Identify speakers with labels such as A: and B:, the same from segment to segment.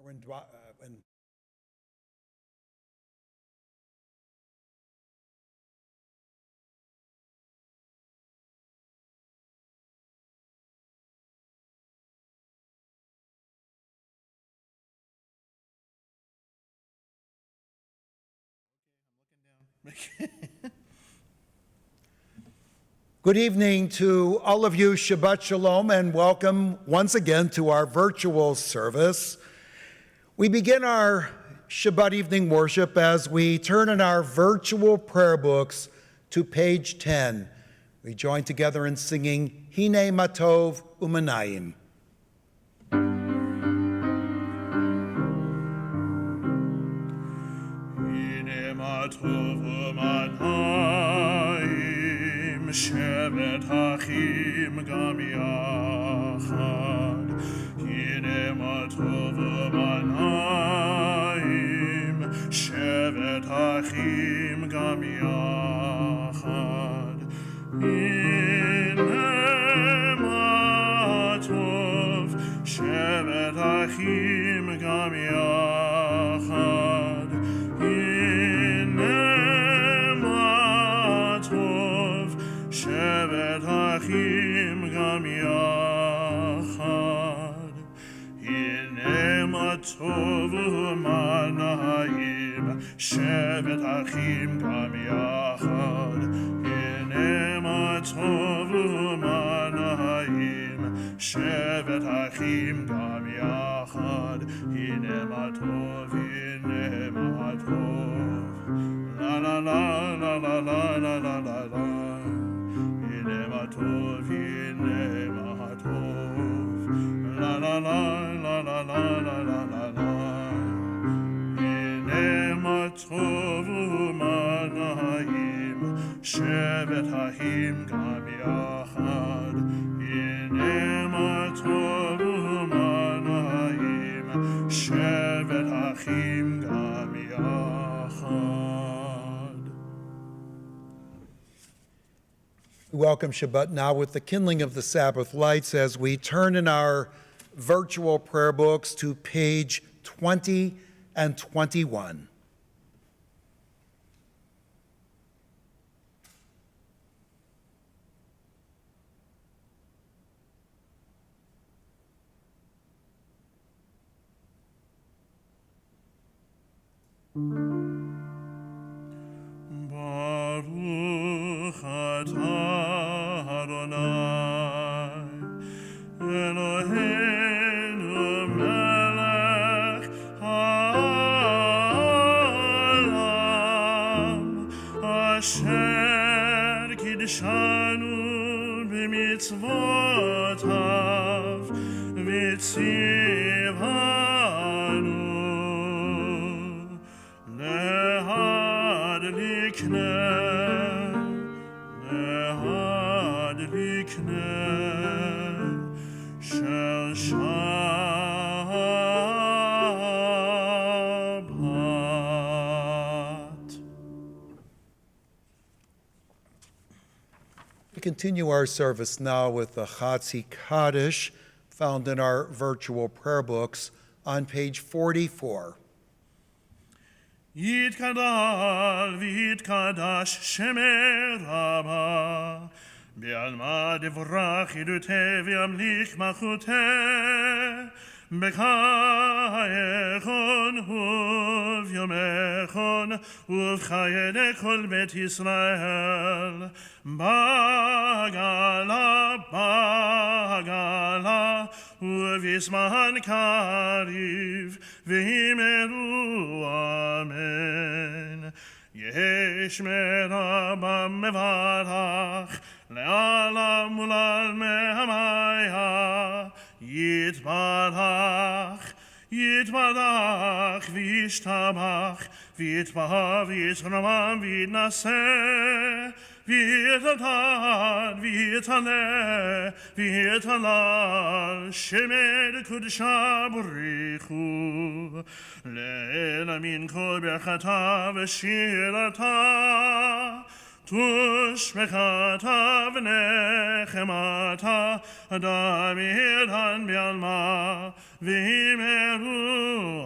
A: when Good evening to all of you. Shabbat Shalom, and welcome once again to our virtual service. We begin our Shabbat evening worship as we turn in our virtual prayer books to page 10. We join together in singing Hine Matov Umanayim.
B: Hine Matov Umanayim Shevet Achim Gam Yachad. Hine Matov Umanayim Shevet Achim Gam Yachad. Hine Matov Shevet Achim Gam Yachad. Hine Matov Shevet Achim Gam Yachad. Hine Matov Umanayim Shevet Achim Gam Yachad. Hine Matov Umanayim Shevet Achim Gam Yachad. Hine Matov, Hine Matov, la la la la la la la la la la. Hine Matov, Hine Matov, la la la la la la la la la la. Hine Matov Umanayim Shevet Achim Gam Yachad. Hine Matov Umanayim Shevet Achim Gam Yachad.
A: We welcome Shabbat now with the kindling of the Sabbath lights as we turn in our virtual prayer books to page 20 and 21.
B: Baruch atah Adonai Eloheinu melech ha'olam asher kidshanu b'mitzvotav v'tzivanu shel Shabbat.
A: We continue our service now with the Chatzi Kaddish found in our virtual prayer books on page 44.
B: Yitkadal v'yitkadash Shemei Rabbah B'alma divrach yiduteh v'yamlich machuteh B'chayechon u'v'yomechon u'v'chayene kol bet Yisrael Bagala, bagala u'v'yisman kariv v'himeru amen Yesh merabam mevarach le'alam ulal mehamaya Yitbarach, Yitbarach, Vishtabach, Vitbaha, Vitramam, Vitnaseh, Vitatan, Vitale, Vitalal, Shemed Kudshah Burichu, Le'elamin Kol Berchata V'Shirata, Tushmechata v'nechemata Adam yirhan b'alma v'himeru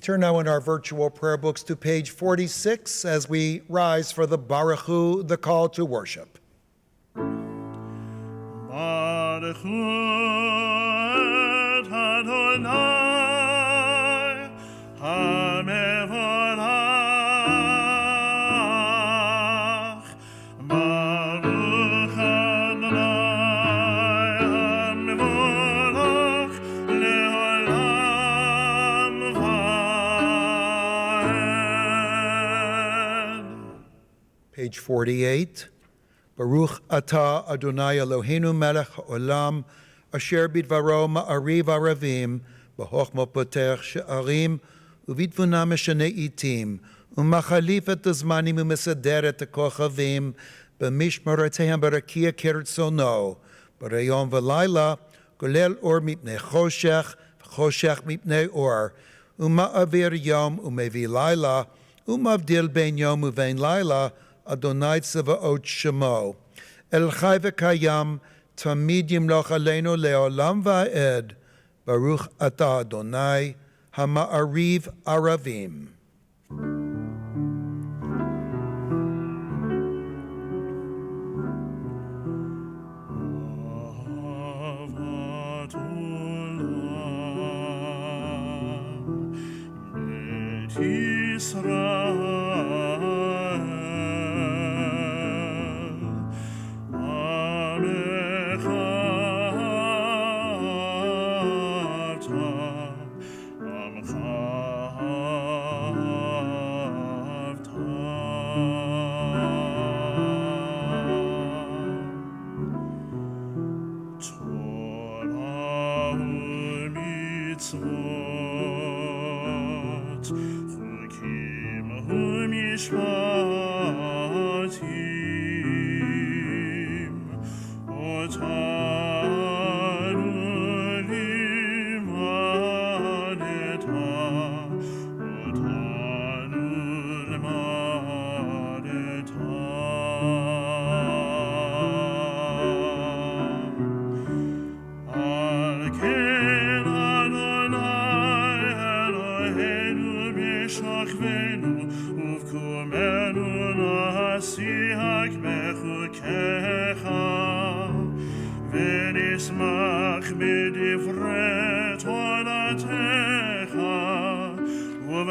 A: Turn now in our virtual prayer books to page 46 as we rise for the Baruch Hu, the call to worship.
B: Baruch Hu et Adonai hamevorach. Baruch Adonai hamevorach leolam vaed.
A: Page 48. Baruch atah Adonai Eloheinu melech haolam, asher bidvaro ma'ariv aravim, b'chochma potech she'arim, uvitvuna meshane itim, umachalif et הזמנים ומסדר את הכוכבים, במשמרותיהם ברקיע כרצונו, ביום ולילה, גולל אור מפני חושך, וחושך מפני אור, ומעביר יום ומביא לילה, ומבדיל בין יום ובין לילה, אדוני צבאות שמו. אל חי וקיים, תמיד ימלוך עלינו לעולם ועד. ברוך אתה אדוני, המעריב ערבים.
B: אהבת עולם, בית ישראל.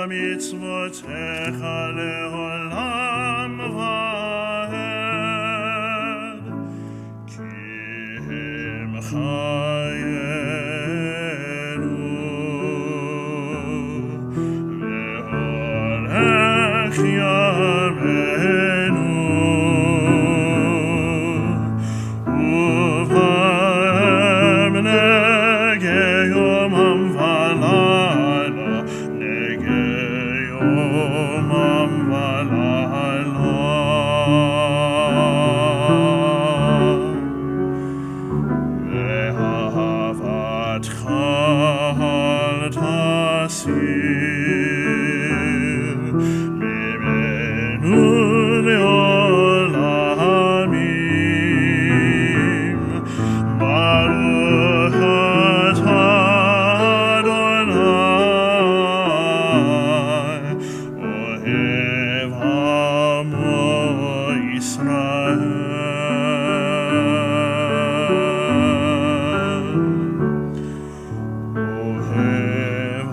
B: מצוותיך לעולם ועד, כי הם חיינו והולך ימינו, ובהם נגה יומם ולילה, יומם ולילה. ואהבתך אל תסיר ממנו לעולמים. ברוך אתה אוהב עמו ישראל. אוהב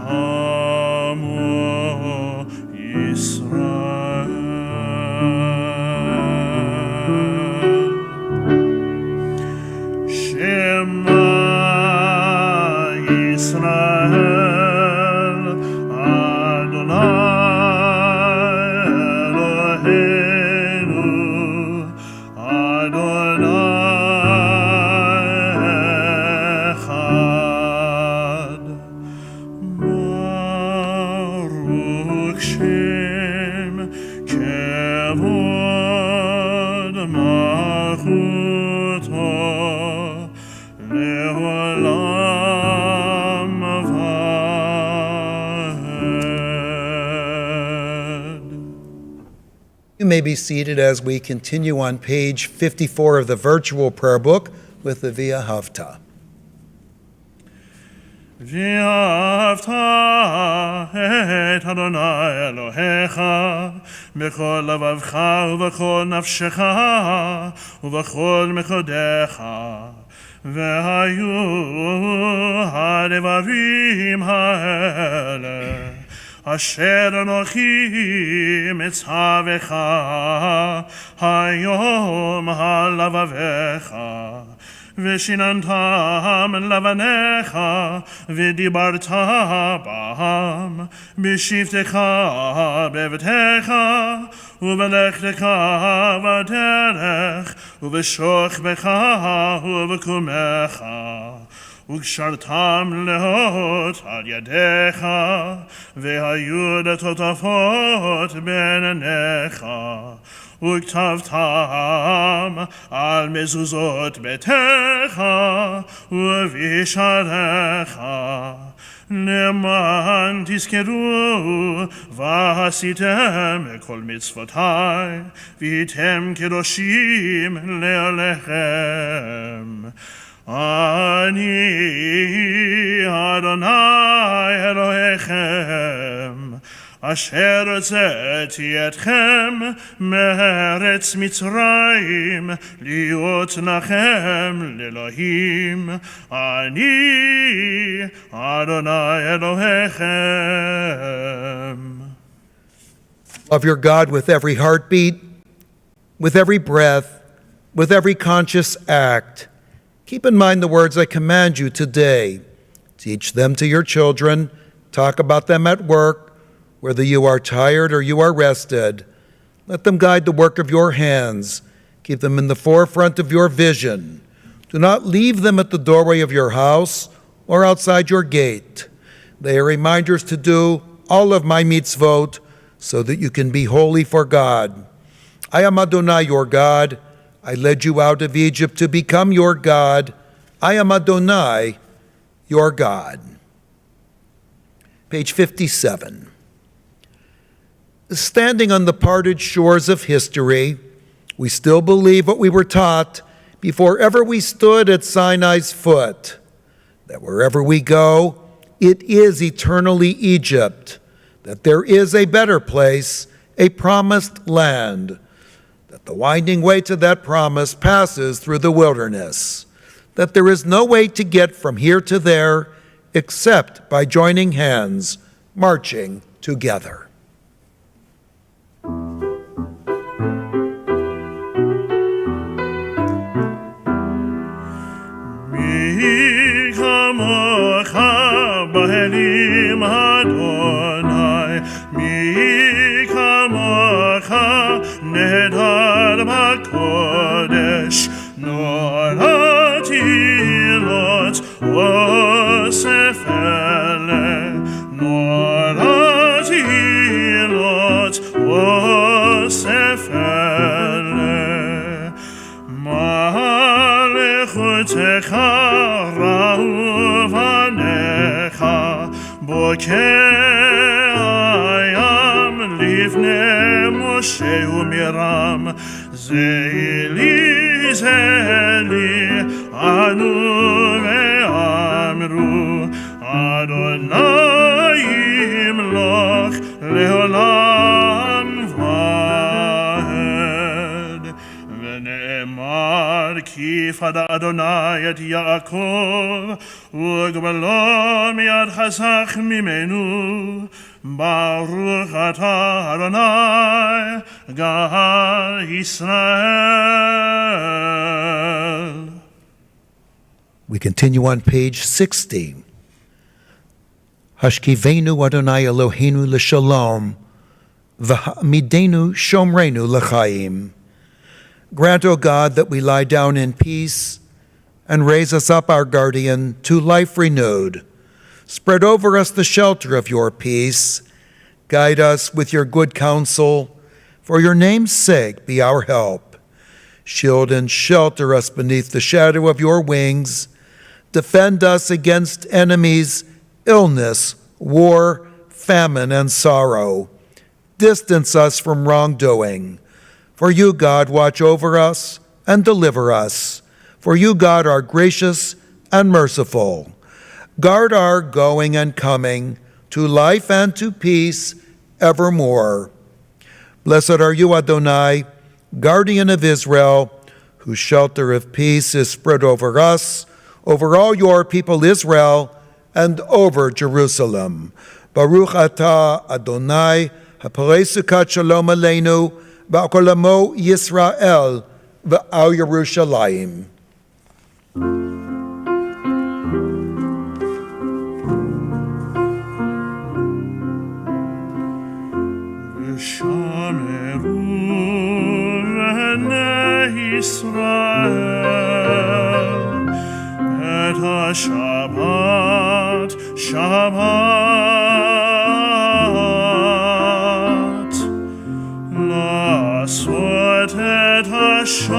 B: עמו ישראל. שמע ישראל, אדוני
A: You may be seated as we continue on page 54 of the virtual prayer book with the Via Havta.
B: ואהבת את אדוני אלוהיך בכל לבבך ובכל נפשך ובכל מאודיך. והיו הדברים האלה אשר אנוכי מצווך היום על לבביך, ושיננתם לבניך ודיברת בם בשבתך בביתך ובלכתך בדרך ובשוכבך ובקומך, וקשרתם להות על ידיך, והיו לטוטפות בין עיניך, וכתבתם על מזוזות ביתך ובשעריך, למען תזכרו ועשיתם כל מצוותי, והייתם קדושים לאלוהיכם. אני אדוני אלוהיכם, אשר הוצאתי אתכם מארץ מצרים להיות לכם לאלוהים. אני אדוני אלוהיכם.
A: Love your God with every heartbeat, with every breath, with every conscious act. Keep in mind the words I command you today. Teach them to your children. Talk about them at work, whether you are tired or you are rested. Let them guide the work of your hands. Keep them in the forefront of your vision. Do not leave them at the doorway of your house or outside your gate. They are reminders to do all of my mitzvot so that you can be holy for God. I am Adonai, your God. I led you out of Egypt to become your God. I am Adonai, your God. Page 57. Standing on the parted shores of history, we still believe what we were taught before ever we stood at Sinai's foot, that wherever we go, it is eternally Egypt, that there is a better place, a promised land, that the winding way to that promise passes through the wilderness, that there is no way to get from here to there except by joining hands, marching together.
B: מי כמוך באלים אדוני, מי כמוך נהדר בקודש, נורא תהילות אוסף אלה, נורא תהילות אוסף אלה. מלכותך ראו בניך, בוקע הים לפני משה ומירם, זה לי זה לי ענו ואמרו, אדוני ימלוך לעולם ועד. ונאמר כי פדה אדוני את יעקב וגמלו מיד חסך ממנו, ברוך אתה אדוני גאל ישראל.
A: We continue on page 60. Hashkivenu Adonai Eloheinu l'shalom, v'ha'amidenu shomrenu l'chaim. Grant, O God, that we lie down in peace, and raise us up, our guardian, to life renewed. Spread over us the shelter of your peace. Guide us with your good counsel. For your name's sake, be our help. Shield and shelter us beneath the shadow of your wings. Defend us against enemies, illness, war, famine, and sorrow. Distance us from wrongdoing. For you, God, watch over us and deliver us. For you, God, are gracious and merciful. Guard our going and coming to life and to peace evermore. Blessed are you, Adonai, guardian of Israel, whose shelter of peace is spread over us, over all your people Israel, and over Jerusalem. Baruch atah Adonai, haporei sukat shalom aleinu, v'al amo Yisrael, v'al Yerushalayim.
B: Shameru v'nei Yisrael et ha-Shabbat, Shabbat, la'asot et ha-Shabbat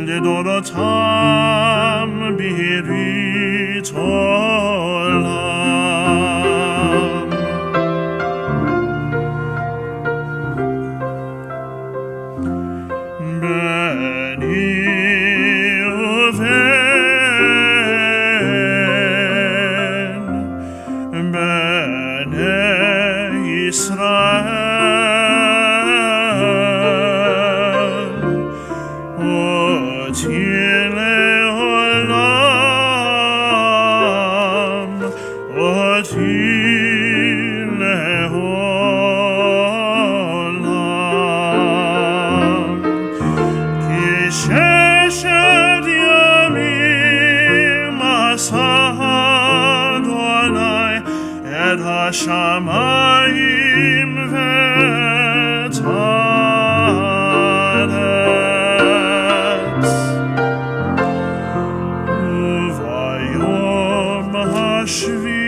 B: lidorotam birit olam. Shamayim v'taretz uvayom hashvi'i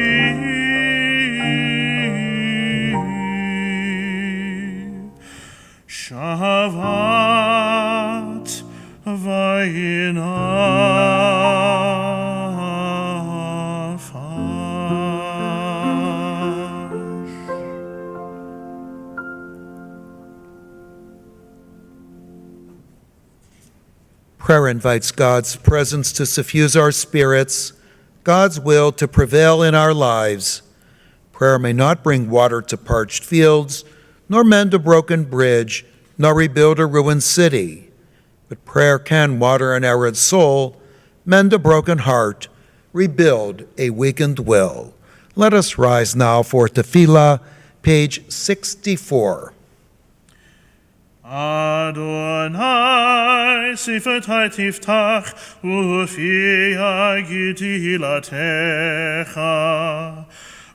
B: shavat
A: Prayer invites God's presence to suffuse our spirits, God's will to prevail in our lives. Prayer may not bring water to parched fields, nor mend a broken bridge, nor rebuild a ruined city. But prayer can water an arid soul, mend a broken heart, rebuild a weakened will. Let us rise now for Tefillah, page 64.
B: Adonai, sifetai tiftach, ufi gidilatecha.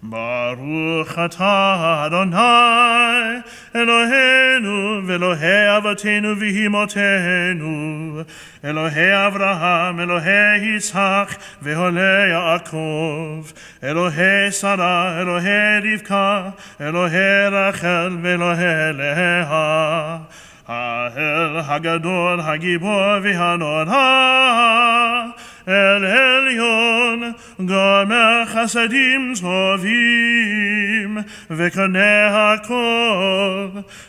B: Baruch atah Adonai, Eloheinu, v'Elohei avotenu v'himotenu, Elohei Avraham, Elohei Yitzhak, v'Elohei Yaakov, Elohei Sarah, Elohei Rivka, Elohei Rachel, v'Elohei Leah. האל הגדול, הגיבור והנורא, אל עליון, גומר חסדים טובים, וקונה הכל,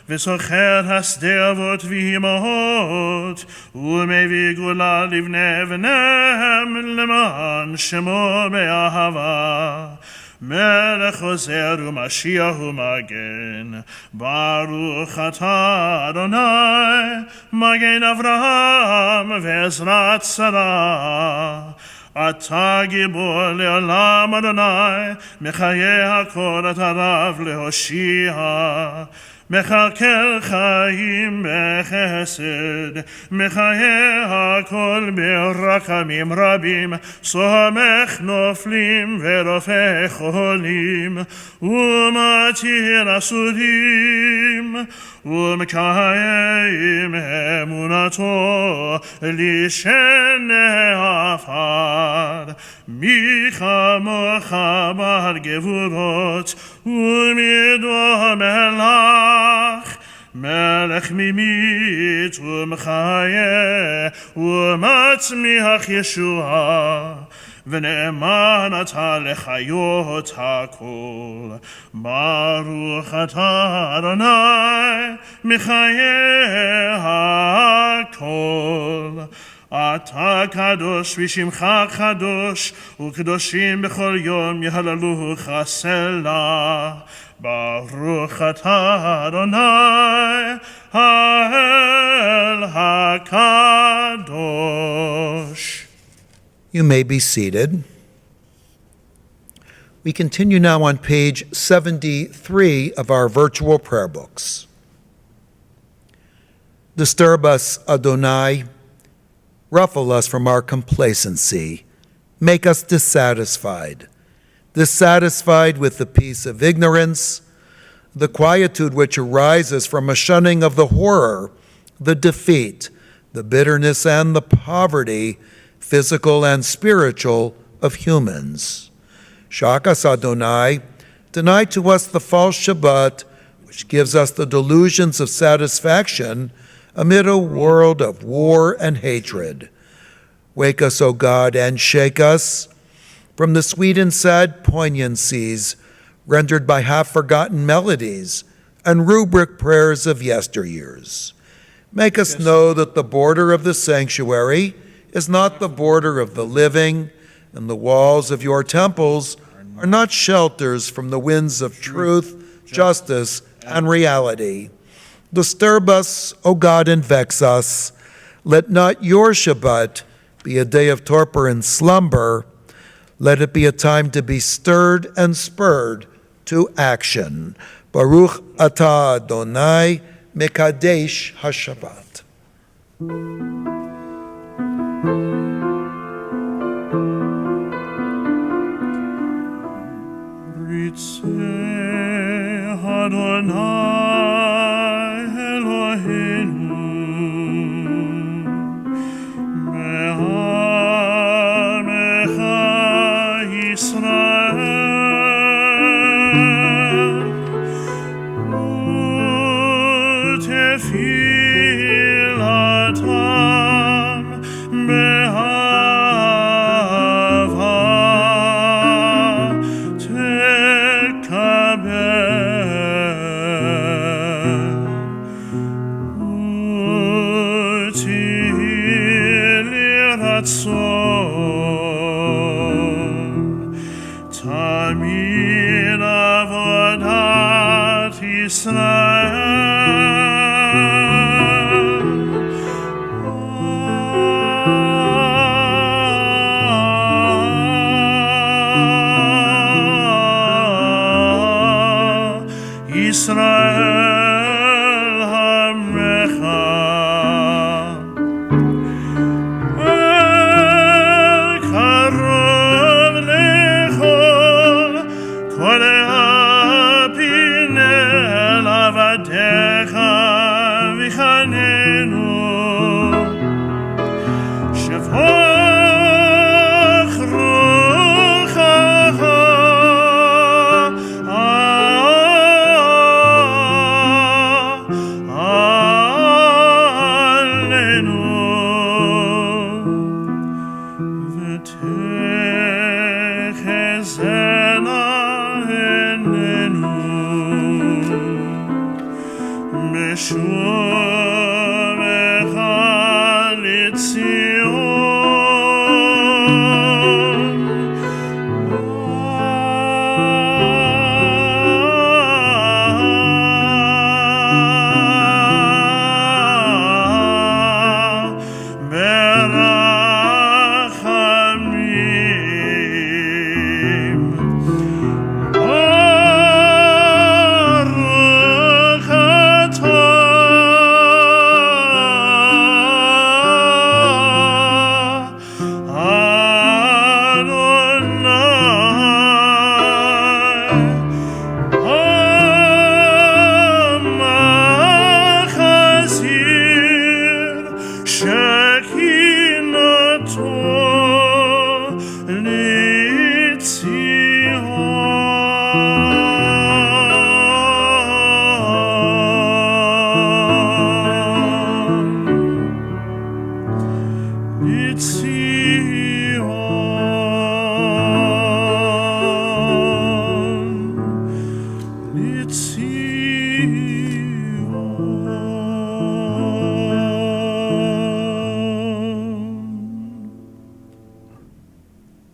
B: וסוחר השדה אבות ואימהות, ומביא גאולה לבני בניהם למען שמו באהבה. מלך עוזר ומשיח ומגן, ברוך אתה אדוני, מגן אברהם ועזרת שרה. אתה גיבור לעולם אדוני, מחיי הכל אתה רב להושיע. מכלכל חיים בחסד, מחיי הכל ברחמים רבים, סומך נופלים ורופא חולים, ומתיר אסורים, ומקיים אמונתו לשני עפר. מי כמוך בר גבורות, ומדו מלך, מלך ממית ומחיה, ומצמיח ישועה. ונאמן אתה לחיות הכל. ברוך אתה אדוני מחיי הכל. אתה קדוש ושמך קדוש, וקדושים בכל יום יהללוך סלה. ברוך אתה אדוני האל הקדוש.
A: You may be seated. We continue now on page 73 of our virtual prayer books. Disturb us, Adonai. Ruffle us from our complacency. Make us dissatisfied with the peace of ignorance, the quietude which arises from a shunning of the horror, the defeat, the bitterness, and the poverty, physical and spiritual, of humans. Shakas Adonai, deny to us the false Shabbat, which gives us the delusions of satisfaction amid a world of war and hatred. Wake us, O God, and shake us from the sweet and sad poignancies rendered by half-forgotten melodies and rubric prayers of yesteryears. Make us know that the border of the sanctuary is not the border of the living, and the walls of your temples are not shelters from the winds of truth, justice, and reality. Disturb us, O God, and vex us. Let not your Shabbat be a day of torpor and slumber. Let it be a time to be stirred and spurred to action. Baruch atah Adonai mekadesh haShabbat.
B: Ritzeh Adonai Eloheinu me'amecha Yisrael u'tefilatam be'ahava Tamid avodat Yisrael Hamrecha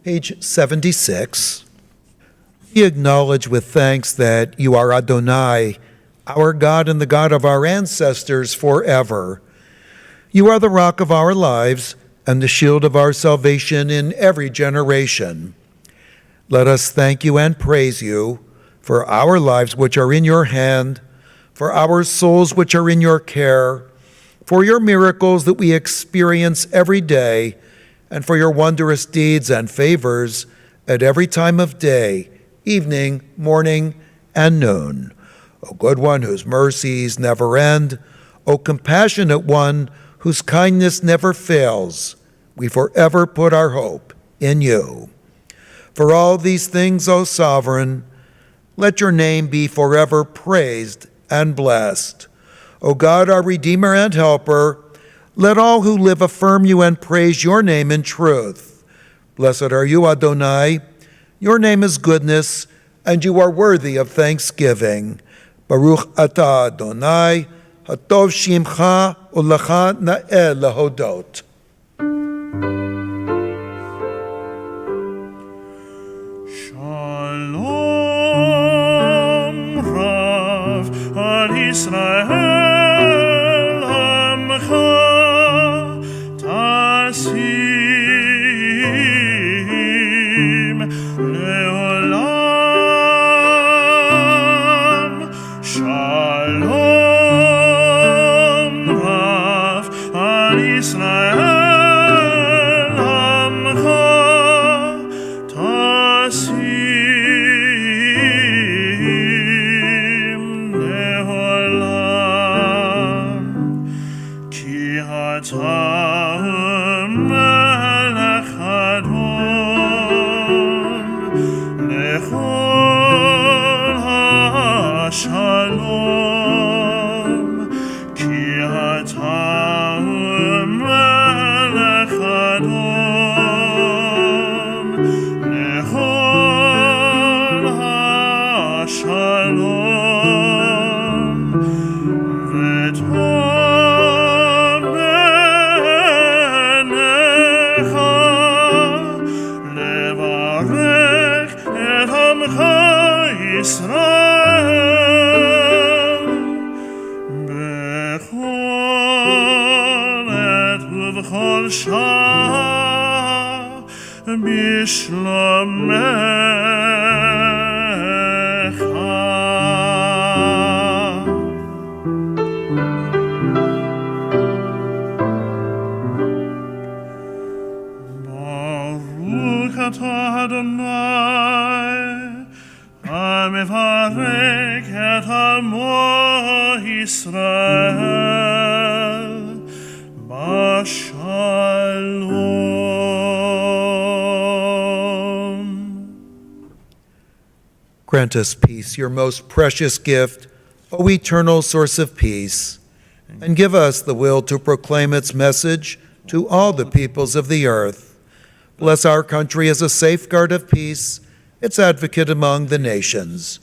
A: Page 76. We acknowledge with thanks that you are Adonai, our God and the God of our ancestors forever. You are the rock of our lives and the shield of our salvation in every generation. Let us thank you and praise you for our lives which are in your hand, for our souls which are in your care, for your miracles that we experience every day, and for your wondrous deeds and favors at every time of day, evening, morning, and noon. O good one whose mercies never end, O compassionate one whose kindness never fails, we forever put our hope in you. For all these things, O Sovereign, let your name be forever praised and blessed. O God, our Redeemer and Helper, let all who live affirm you and praise your name in truth. Blessed are you, Adonai. Your name is goodness, and you are worthy of thanksgiving. Baruch atah Adonai, hatov shimcha ulecha na'eh lehodot.
B: Shalom Rav ad Yisrael Amcha Tasim Leolam. Shalom Rav ad Yisrael Amcha Tasim Leolam. Ki hata melech adon lechol hashalom. Ki hata melech adon lechol hashalom. V'tov b'necha levarech et amcha Yisrael bechol et uv'chol shah b'shlomecha. Baruch atah Adonai, hamevarech et amo Yisrael b'shalom.
A: Grant us peace, your most precious gift, O eternal source of peace, and give us the will to proclaim its message to all the peoples of the earth. Bless our country as a safeguard of peace, its advocate among the nations.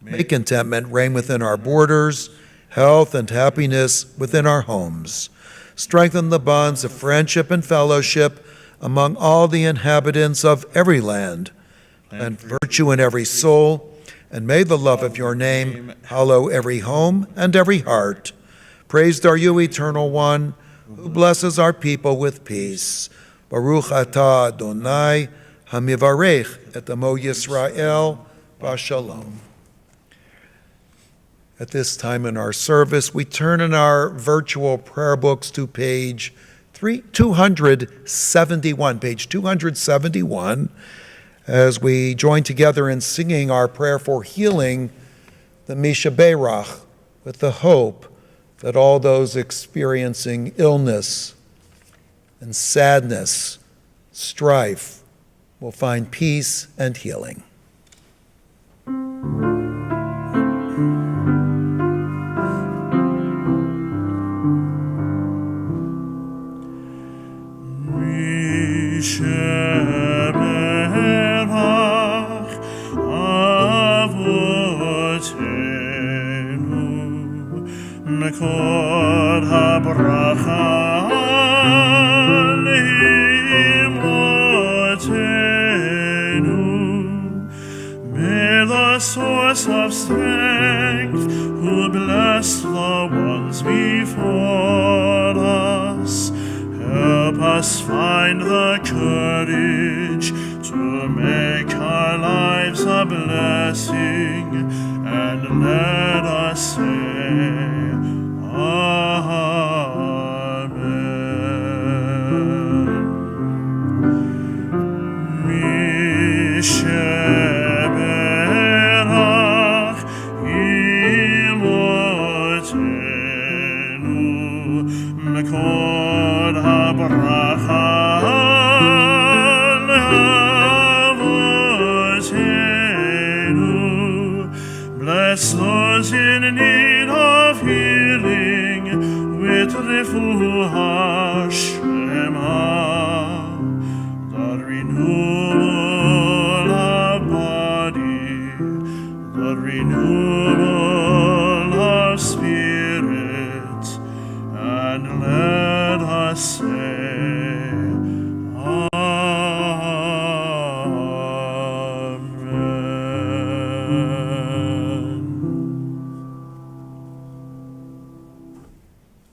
A: May contentment reign within our borders, health and happiness within our homes. Strengthen the bonds of friendship and fellowship among all the inhabitants of every land. Plant virtue in every soul, and may the love of your name hallow every home and every heart. Praised are you, Eternal One, who blesses our people with peace. Baruch atah Adonai, hamivarech et amo Yisrael, b'shalom. At this time in our service, we turn in our virtual prayer books to page 271, as we join together in singing our prayer for healing, the Mishaberach, with the hope that all those experiencing illness and sadness, strife, will find peace and healing.
B: Mishaberach avotenu mekol habracha leimotenu. words of strength, who bless the ones before us. Help us find the courage to make our lives a blessing, and let us say, Amen. Misheberach imotenu mekod habracha leavotenu. Bless those in need of healing with refuah shema, the renewal of body, the renewal of spirit, and let us say,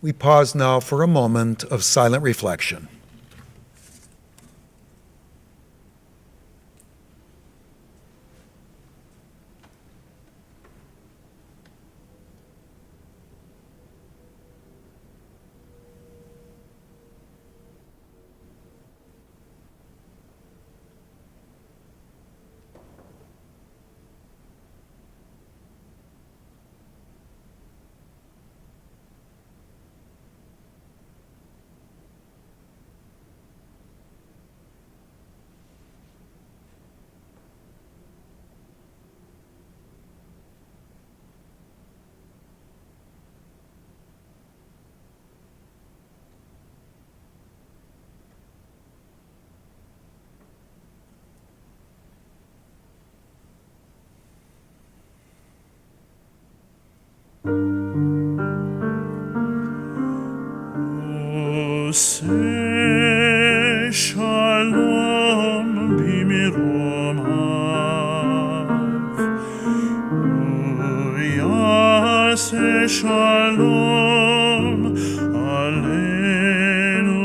A: We pause now for a moment of silent reflection. Say shalom b'miromav, Yaseh shalom aleinu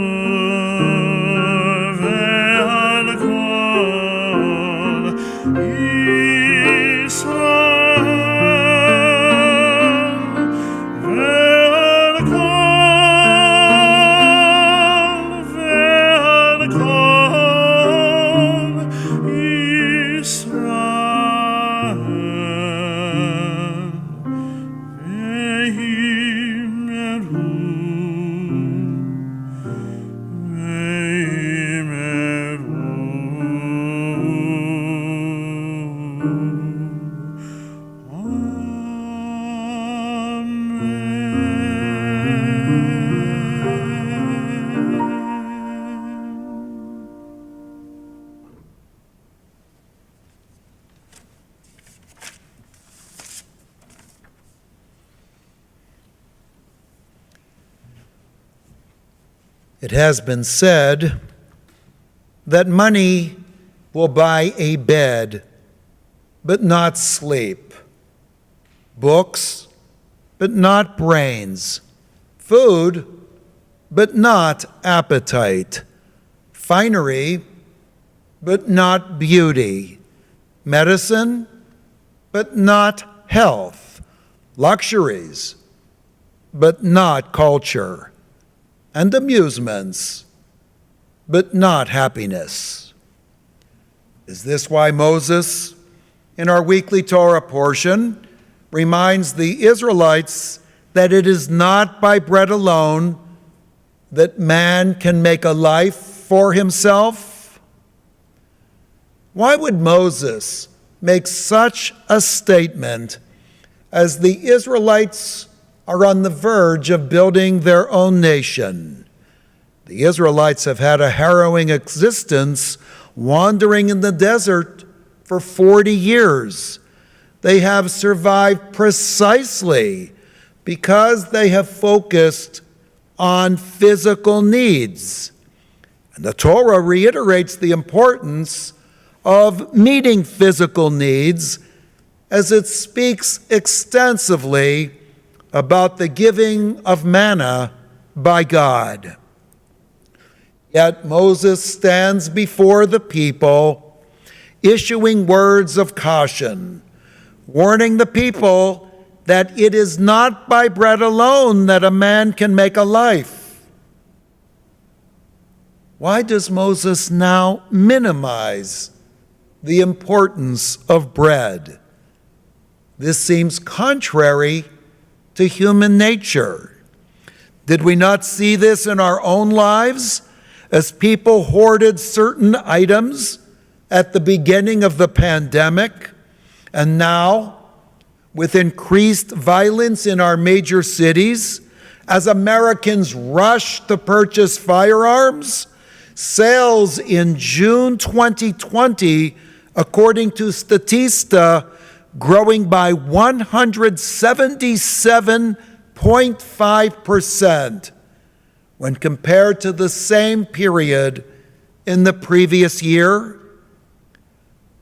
A: ve'al kol It has been said that money will buy a bed, but not sleep, books, but not brains, food, but not appetite, finery, but not beauty, medicine, but not health, luxuries, but not culture, and amusements, but not happiness. Is this why Moses, in our weekly Torah portion, reminds the Israelites that it is not by bread alone that man can make a life for himself? Why would Moses make such a statement as the Israelites are on the verge of building their own nation? The Israelites have had a harrowing existence wandering in the desert for 40 years. They have survived precisely because they have focused on physical needs. And the Torah reiterates the importance of meeting physical needs as it speaks extensively about the giving of manna by God. Yet Moses stands before the people, issuing words of caution, warning the people that it is not by bread alone that a man can make a life. Why does Moses now minimize the importance of bread? This seems contrary to human nature. Did we not see this in our own lives as people hoarded certain items at the beginning of the pandemic, and now, with increased violence in our major cities, as Americans rush to purchase firearms, sales in June 2020, according to Statista, growing by 177.5% when compared to the same period in the previous year?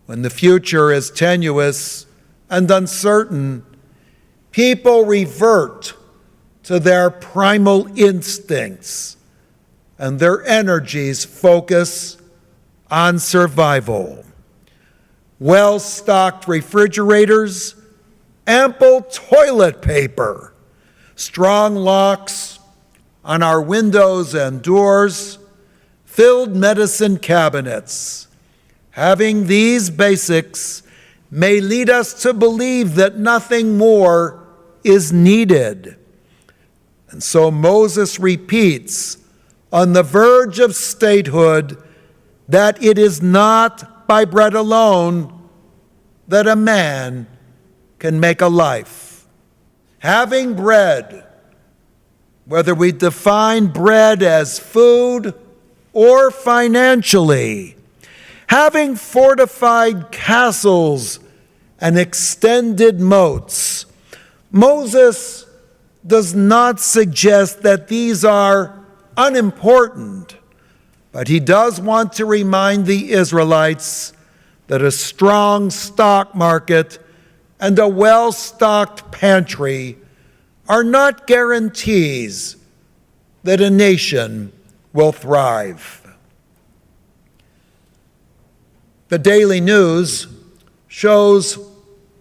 A: When the future is tenuous and uncertain, people revert to their primal instincts, and their energies focus on survival. Well-stocked refrigerators, ample toilet paper, strong locks on our windows and doors, filled medicine cabinets. Having these basics may lead us to believe that nothing more is needed. And so Moses repeats, on the verge of statehood, that it is not by bread alone that a man can make a life. Having bread, whether we define bread as food or financially, having fortified castles and extended moats, Moses does not suggest that these are unimportant, but he does want to remind the Israelites that a strong stock market and a well-stocked pantry are not guarantees that a nation will thrive. The daily news shows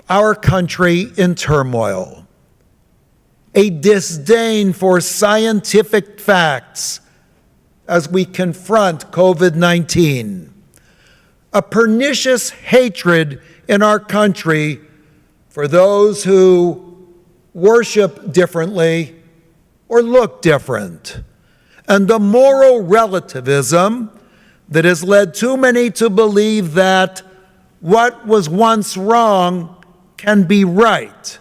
A: our country in turmoil, a disdain for scientific facts as we confront COVID-19, a pernicious hatred in our country for those who worship differently or look different, and a moral relativism that has led too many to believe that what was once wrong can be right,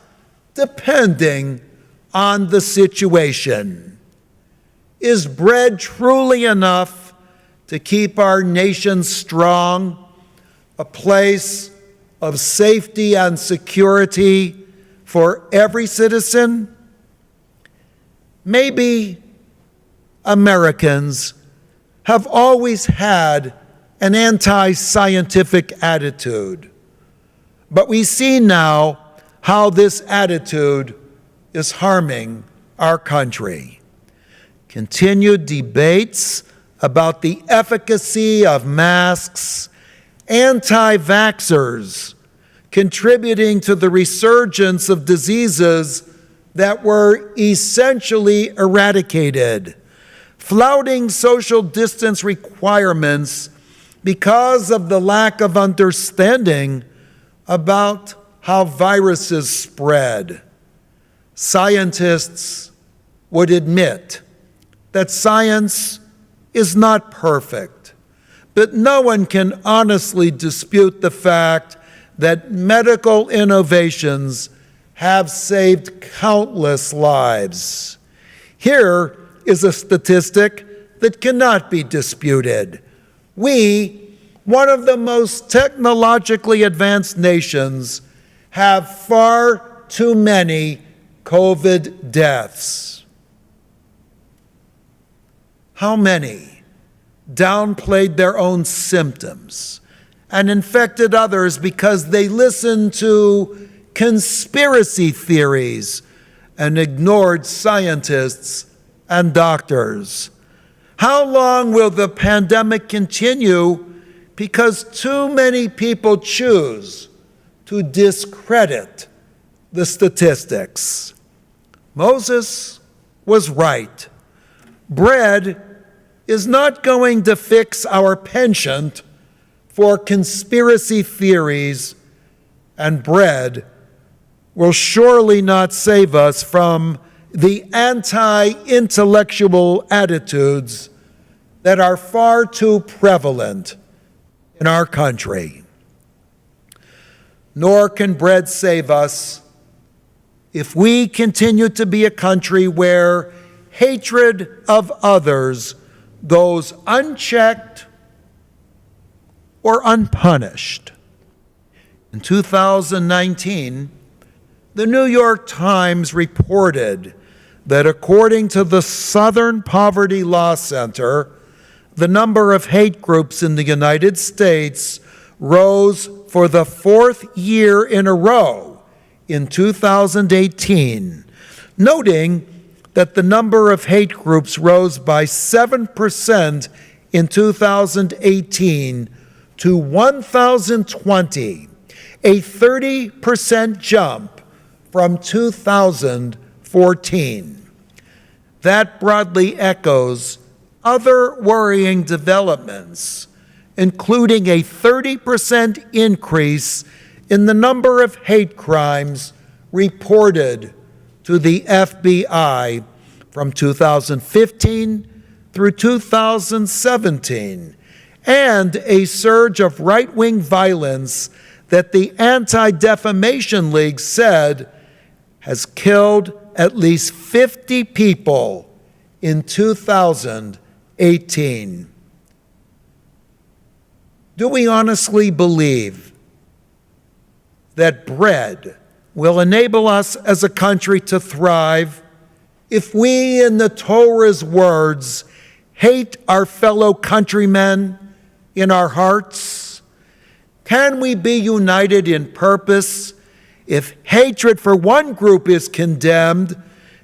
A: depending on the situation. Is bread truly enough to keep our nation strong, a place of safety and security for every citizen? Maybe Americans have always had an anti-scientific attitude, but we see now how this attitude is harming our country. Continued debates about the efficacy of masks, anti-vaxxers contributing to the resurgence of diseases that were essentially eradicated, flouting social distance requirements because of the lack of understanding about how viruses spread. Scientists would admit that science is not perfect, but no one can honestly dispute the fact that medical innovations have saved countless lives. Here is a statistic that cannot be disputed. We, one of the most technologically advanced nations, have far too many COVID deaths. How many downplayed their own symptoms and infected others because they listened to conspiracy theories and ignored scientists and doctors? How long will the pandemic continue because too many people choose to discredit the statistics? Moses was right. Bread is not going to fix our penchant for conspiracy theories, and bread will surely not save us from the anti-intellectual attitudes that are far too prevalent in our country. Nor can bread save us if we continue to be a country where hatred of others goes unchecked or unpunished. In 2019, the New York Times reported that according to the Southern Poverty Law Center, the number of hate groups in the United States rose for the fourth year in a row in 2018, noting that the number of hate groups rose by 7% in 2018 to 1,020, a 30% jump from 2014. That broadly echoes other worrying developments, including a 30% increase in the number of hate crimes reported to the FBI from 2015 through 2017, and a surge of right-wing violence that the Anti-Defamation League said has killed at least 50 people in 2018. Do we honestly believe that bread will enable us as a country to thrive if we, in the Torah's words, hate our fellow countrymen in our hearts? Can we be united in purpose if hatred for one group is condemned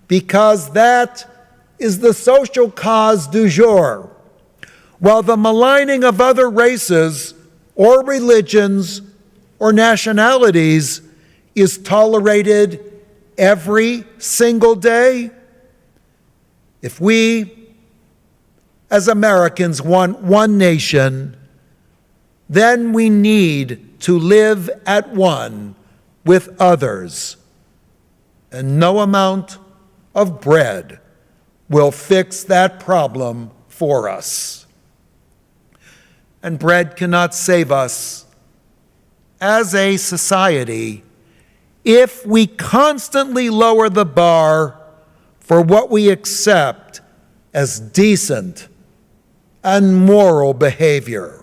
A: because that is the social cause du jour, while the maligning of other races or religions or nationalities is tolerated every single day? If we, as Americans, want one nation, then we need to live at one with others. And no amount of bread will fix that problem for us. And bread cannot save us as a society if we constantly lower the bar for what we accept as decent and moral behavior.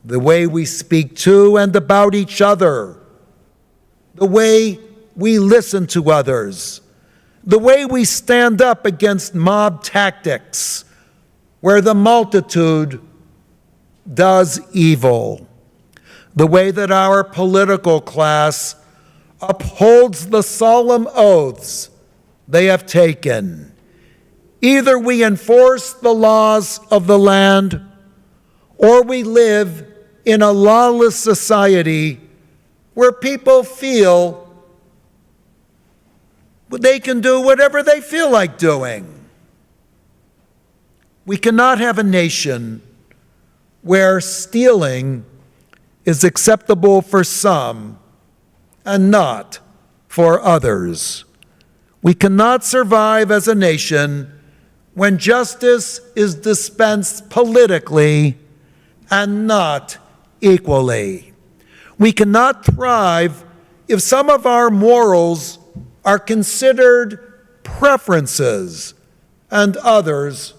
A: The way we speak to and about each other, the way we listen to others, the way we stand up against mob tactics where the multitude does evil, the way that our political class upholds the solemn oaths they have taken. Either we enforce the laws of the land, or we live in a lawless society where people feel they can do whatever they feel like doing. We cannot have a nation where stealing is acceptable for some and not for others. We cannot survive as a nation when justice is dispensed politically and not equally. We cannot thrive if some of our morals are considered preferences and others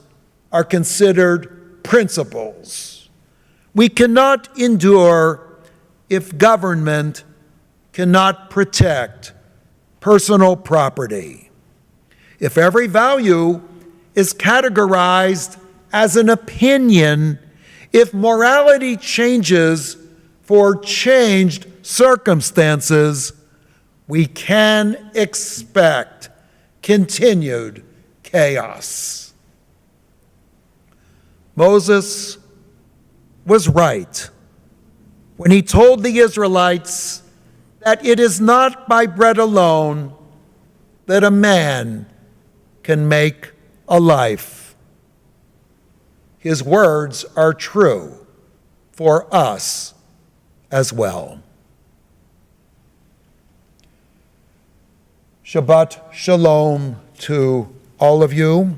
A: are considered principles. We cannot endure if government cannot protect personal property. If every value is categorized as an opinion, if morality changes for changed circumstances, we can expect continued chaos. Moses was right when he told the Israelites that it is not by bread alone that a man can make a life. His words are true for us as well. Shabbat Shalom to all of you.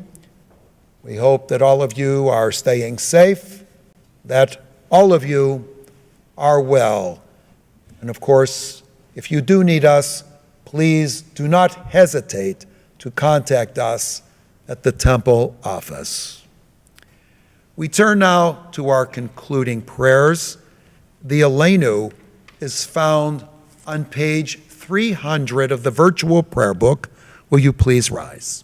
A: We hope that all of you are staying safe, that all of you are well. And of course, if you do need us, please do not hesitate to contact us at the temple office. We turn now to our concluding prayers. The Aleinu is found on page 300 of the virtual prayer book. Will you please rise?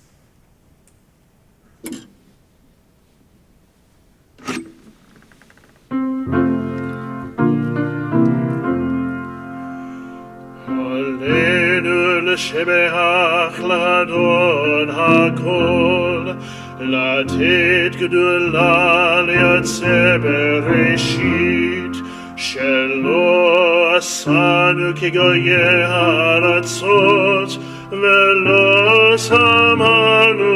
B: לשבח לאדון הכל, לתת גדולה ליוצא בראשית, שלא עשנו כגויי הארצות, ולא שמנו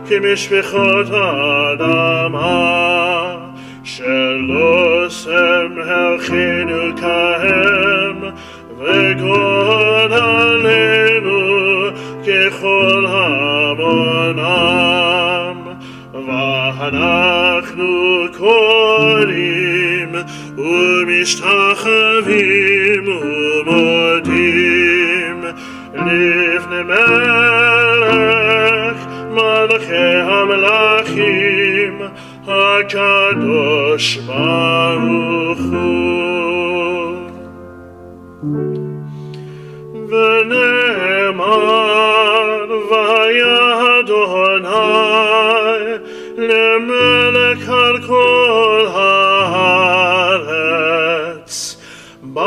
B: כמשפחות האדמה, שלא שמחנו כהם, וגוד עלינו ככל המונם, ואנחנו קוראים ומשתחווים ומודים לפני מלך מלכי המלכים הקדוש ברוך הוא. ונאמר והיה אדוני למלך על כל הארץ ביום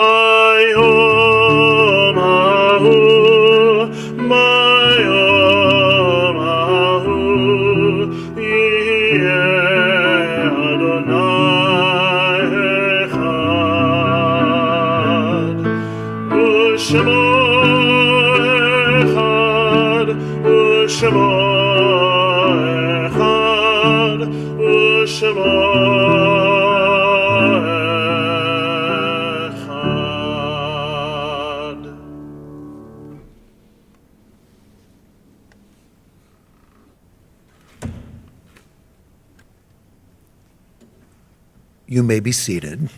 B: ההוא יהיה אדוני אחד ושמו שמו אחד ושמו אחד.
A: You may be seated.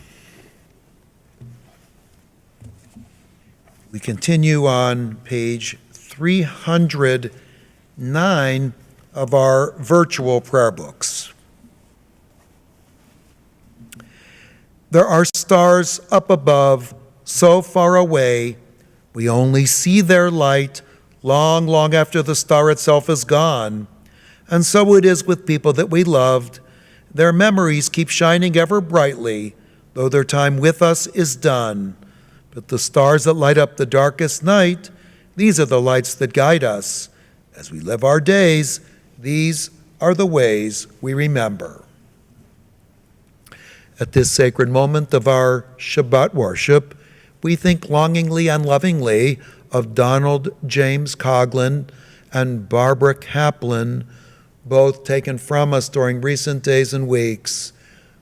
A: We continue on page 309 of our virtual prayer books. There are stars up above, so far away, we only see their light long, long after the star itself is gone. And so it is with people that we loved. Their memories keep shining ever brightly, though their time with us is done. But the stars that light up the darkest night, these are the lights that guide us. As we live our days, these are the ways we remember. At this sacred moment of our Shabbat worship, we think longingly and lovingly of Donald James Coughlin and Barbara Kaplan, both taken from us during recent days and weeks.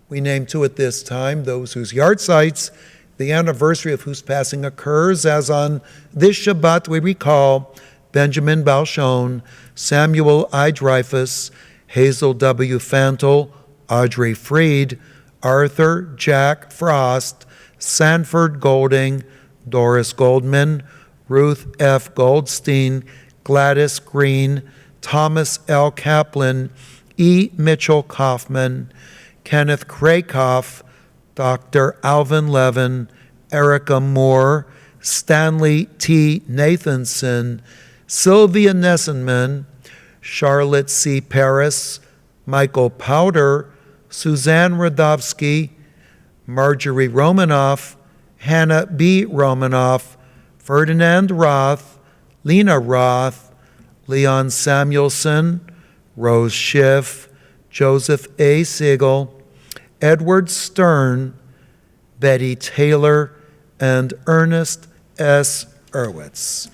A: We name two at this time, those whose yahrzeits, the anniversary of whose passing occurs, as on this Shabbat we recall Benjamin Balshon, Samuel I. Dreyfus, Hazel W. Fantel, Audrey Freed, Arthur Jack Frost, Sanford Golding, Doris Goldman, Ruth F. Goldstein, Gladys Green, Thomas L. Kaplan, E. Mitchell Kaufman, Kenneth Krakoff, Dr. Alvin Levin, Erica Moore, Stanley T. Nathanson, Sylvia Nessenman, Charlotte C. Paris, Michael Powder, Suzanne Radovsky, Marjorie Romanoff, Hannah B. Romanoff, Ferdinand Roth, Lena Roth, Leon Samuelson, Rose Schiff, Joseph A. Siegel, Edward Stern, Betty Taylor, and Ernest S. Erwitz.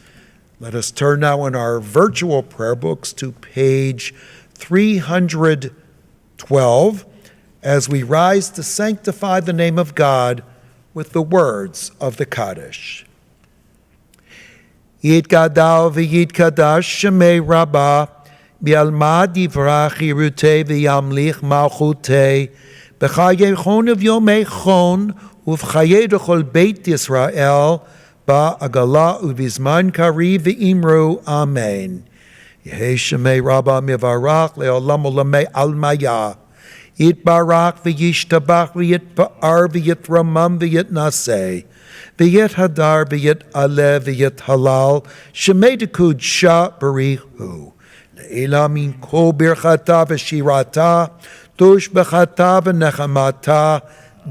A: Let us turn now in our virtual prayer books to page 312 as we rise to sanctify the name of God with the words of the Kaddish. Yitgadal v'yitkadash shemei rabbah, bi'alma divrach yirutei v'yamlich malchutei, b'chayechon v'yomei chon, uv'chaye d'chol beit Yisrael, ba'agala uv'izman kari v'imru, amen. Yehi shemei rabbah mivarach le'olam olamei almaya, yitbarach v'yishtabach v'yitpa'ar v'yitramam v'yitnaseh, v'yit hadar v'yit aleh v'yit halal, shemei dekud sha barihu, le'ila min kol birchata v'shirata, tush b'chata v'nechamata,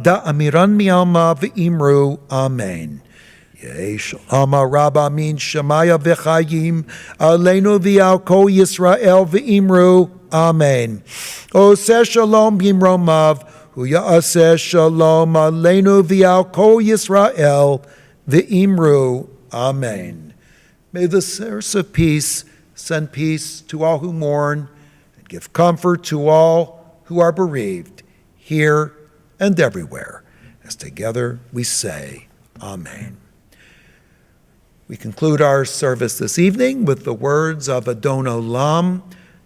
A: da amiran mi'alma v'imru, amen. Yehi shalom rabba min shemaya v'chayim, aleinu v'al kol Yisrael v'imru, amen. Oseh shalom b'imromav, Hu ya'aseh shalom aleinu v'al kol Yisrael v'imru, amen. May the source of peace send peace to all who mourn and give comfort to all who are bereaved, here and everywhere. As together we say, amen. We conclude our service this evening with the words of Adon Olam.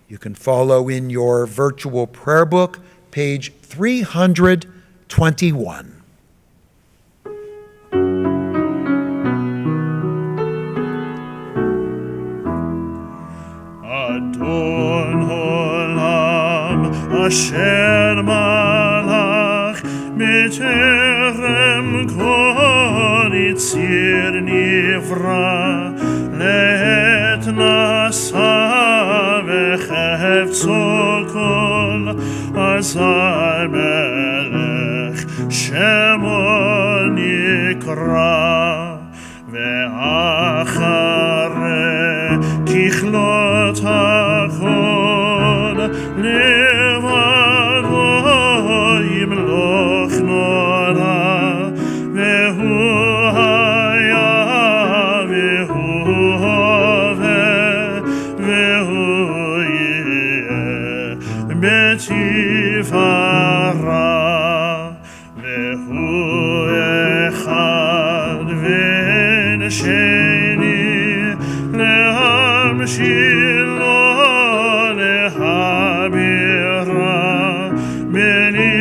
A: You can follow in your virtual prayer book, page 321.
B: Adon Olam Asher Malach B'terem Kol Yitzir Nivra Le'et Nasa V'chefzo Kol Azar Melech Shemo Nikra Ve'achare Kichlot HaKol Levado Yimloch Nora Ve'hu Haya Ve'hu Hove Ve'hu Yeh Betifara Ve'hu Echad Ve'en Sheni Lehamshilo Lehabira Beni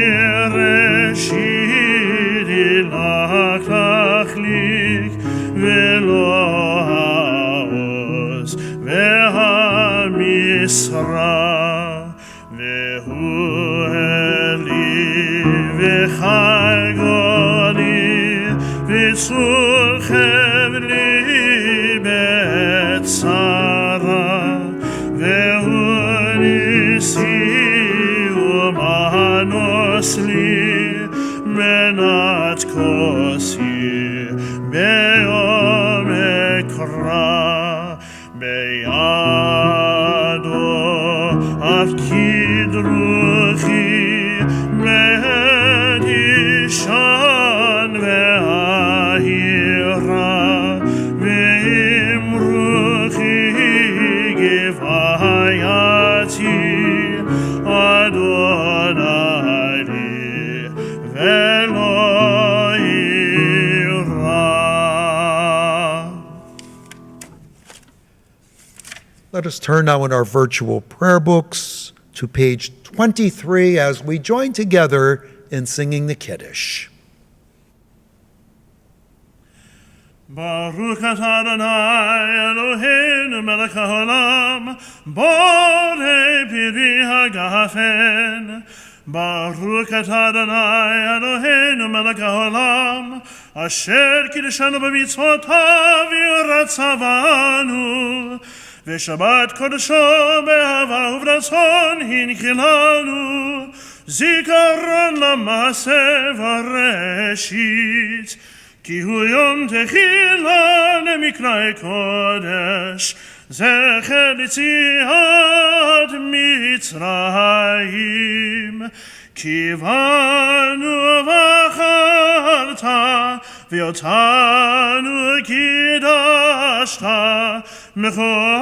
B: Reshid Ilach Lachlik Ve'lo Haoz Ve'hamisra Ve'hu Eli Ve'chai Goli Ve'tzurchem Li Betzara Ve'hu Nisi U'manos Li Menat Kosi Be'yom Ekra Be'yado Av Kidruchi Be'dishan Ve'ahira Ve'imruchi Gevayati Adonai Li Ve'lo Ira.
A: Let us turn now in our virtual prayer books to page 23 as we join together in singing the Kiddush.
B: Baruch atah Adonai Eloheinu melech haolam, borei piri hagafen. Baruch atah Adonai Eloheinu melech haolam, asher kiddushanu b'mitzvotav v'ratzavanu, v'shabbat kodesho be'ahava u'v'ratzon hinchilanu, zikaron la'maseh v'reshit. כי הוא יום תחילה למקרא קודש, זכר ליציאת מצרים. קיוונו בחרת, ואותנו קידשת מכל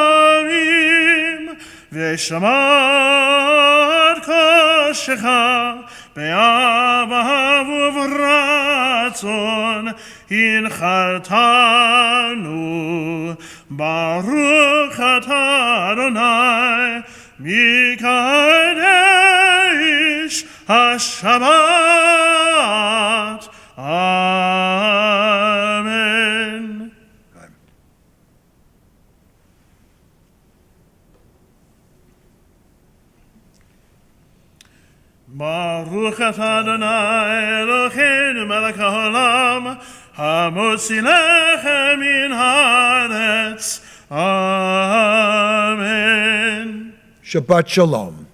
B: העמים, ושמרת קודשך באהבה וברצון, הנחלתנו. ברוך אתה אדוני מקדש השבת. אמן. ברוך אתה אדוני אלוהינו מלך העולם, המוציא לחם מן הארץ. אמן.
A: Shabbat Shalom.